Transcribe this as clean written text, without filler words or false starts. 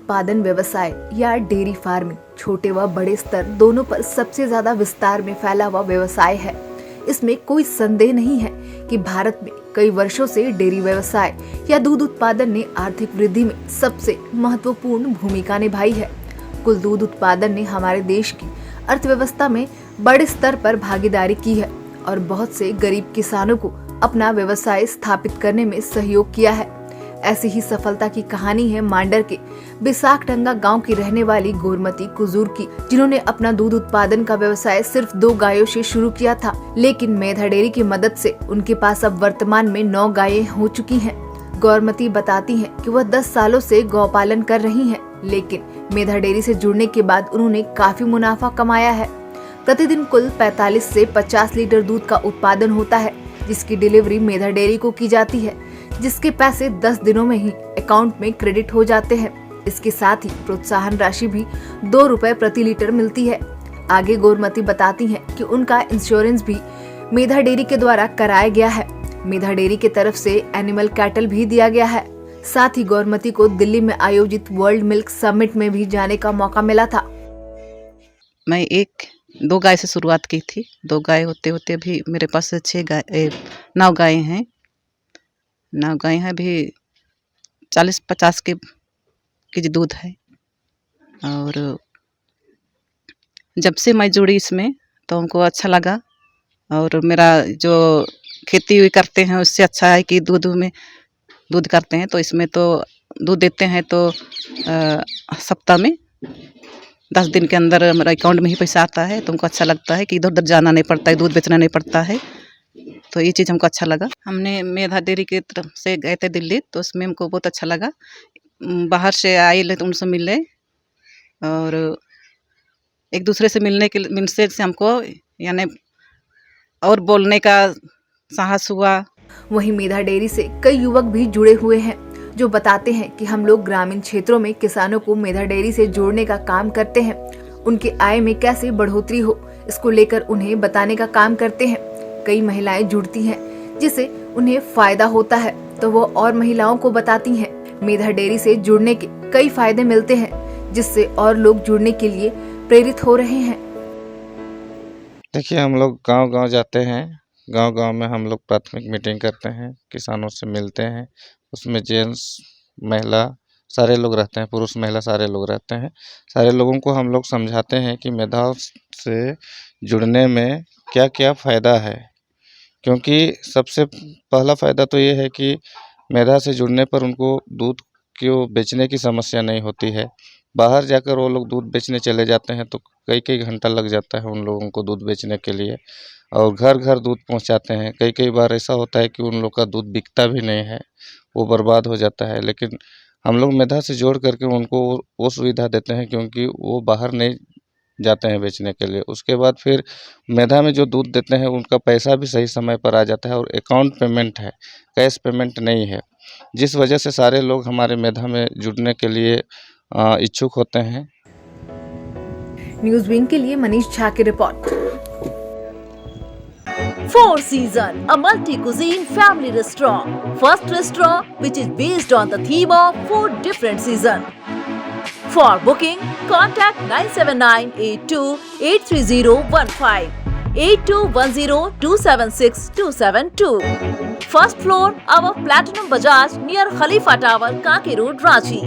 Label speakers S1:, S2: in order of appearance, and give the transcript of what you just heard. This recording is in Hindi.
S1: उत्पादन व्यवसाय या डेयरी फार्मिंग छोटे व बड़े स्तर दोनों पर सबसे ज्यादा विस्तार में फैला हुआ व्यवसाय है। इसमें कोई संदेह नहीं है कि भारत में कई वर्षों से डेयरी व्यवसाय या दूध उत्पादन ने आर्थिक वृद्धि में सबसे महत्वपूर्ण भूमिका निभाई है। कुल दूध उत्पादन ने हमारे देश की अर्थव्यवस्था में बड़े स्तर पर भागीदारी की है और बहुत से गरीब किसानों को अपना व्यवसाय स्थापित करने में सहयोग किया है। ऐसी ही सफलता की कहानी है मांडर के बिसाखडंगा गांव की रहने वाली गोरमती कुजूर की, जिन्होंने अपना दूध उत्पादन का व्यवसाय सिर्फ 2 गायों से शुरू किया था, लेकिन मेधा डेयरी की मदद से उनके पास अब वर्तमान में 9 गायें हो चुकी हैं। गौरमती बताती हैं कि वह 10 सालों से गौपालन कर रही हैं, लेकिन मेधा डेयरी से जुड़ने के बाद उन्होंने काफी मुनाफा कमाया है। प्रतिदिन कुल 45 से 50 लीटर दूध का उत्पादन होता है, जिसकी डिलीवरी मेधा डेयरी को की जाती है, जिसके पैसे 10 दिनों में ही अकाउंट में क्रेडिट हो जाते हैं। इसके साथ ही प्रोत्साहन राशि भी 2 रुपए प्रति लीटर मिलती है। आगे गोरमती बताती हैं कि उनका इंश्योरेंस भी मेधा डेयरी के द्वारा कराया गया है। मेधा डेयरी की तरफ से एनिमल कैटल भी दिया गया है। साथ ही गोरमती को दिल्ली में आयोजित वर्ल्ड मिल्क समिट में भी जाने का मौका मिला था।
S2: मैं 2 गाय से शुरुआत की थी। 2 गाय होते होते अभी मेरे पास 9 गाय हैं। 9 गाय हैं, अभी 40-50 के दूध है। और जब से मैं जुड़ी इसमें तो हमको अच्छा लगा, और मेरा जो खेती करते हैं उससे अच्छा है कि दूध करते हैं तो इसमें तो दूध देते हैं तो सप्ताह में 10 दिन के अंदर हमारा अकाउंट में ही पैसा आता है। तो हमको अच्छा लगता है कि इधर उधर जाना नहीं पड़ता है, दूध बेचना नहीं पड़ता है। तो ये चीज़ हमको अच्छा लगा। हमने मेधा डेयरी की तरफ से गए थे दिल्ली, तो उसमें हमको बहुत अच्छा लगा। बाहर से आए तो उनसे मिले, और एक दूसरे से मिलने से हमको यानी और बोलने का साहस हुआ।
S1: वहीं मेधा डेयरी से कई युवक भी जुड़े हुए हैं, जो बताते हैं कि हम लोग ग्रामीण क्षेत्रों में किसानों को मेधा डेयरी से जोड़ने का काम करते हैं। उनके आय में कैसे बढ़ोतरी हो, इसको लेकर उन्हें बताने का काम करते हैं। कई महिलाएं जुड़ती हैं, जिससे उन्हें फायदा होता है, तो वो और महिलाओं को बताती हैं। मेधा डेयरी से जुड़ने के कई फायदे मिलते हैं, जिससे और लोग जुड़ने के लिए प्रेरित हो रहे हैं।
S3: देखिए, हम लोग गांव-गांव जाते हैं। गांव-गांव में हम लोग प्राथमिक मीटिंग करते हैं, किसानों से मिलते हैं। उसमें जेंट्स, महिला सारे लोग रहते हैं, पुरुष महिला सारे लोग रहते हैं। सारे लोगों को हम लोग समझाते हैं कि मेधा से जुड़ने में क्या-क्या फ़ायदा है। क्योंकि सबसे पहला फ़ायदा तो ये है कि मेधा से जुड़ने पर उनको दूध को बेचने की समस्या नहीं होती है। बाहर जाकर वो लोग दूध बेचने चले जाते हैं तो कई-कई घंटा लग जाता है उन लोगों को दूध बेचने के लिए, और घर-घर दूध पहुंचाते हैं। कई-कई बार ऐसा होता है कि उन लोग का दूध बिकता भी नहीं है, वो बर्बाद हो जाता है। लेकिन हम लोग मेधा से जोड़ करके उनको वो सुविधा देते हैं, क्योंकि वो बाहर नहीं जाते हैं बेचने के लिए। उसके बाद फिर मेधा में जो दूध देते हैं उनका पैसा भी सही समय पर आ जाता है, और अकाउंट पेमेंट है, कैश पेमेंट नहीं है, जिस वजह से सारे लोग हमारे मेधा में जुड़ने के लिए इच्छुक होते हैं।
S1: न्यूज़ विंग के लिए मनीष झा की report.
S4: Four Seasons, a multi-cuisine family restaurant. First restaurant which is based on the theme of 4 different seasons. For booking, contact 9798283015, 8210276272. First floor, our Platinum Bajaj near Khalifa Tower, Kanki Road, Ranchi.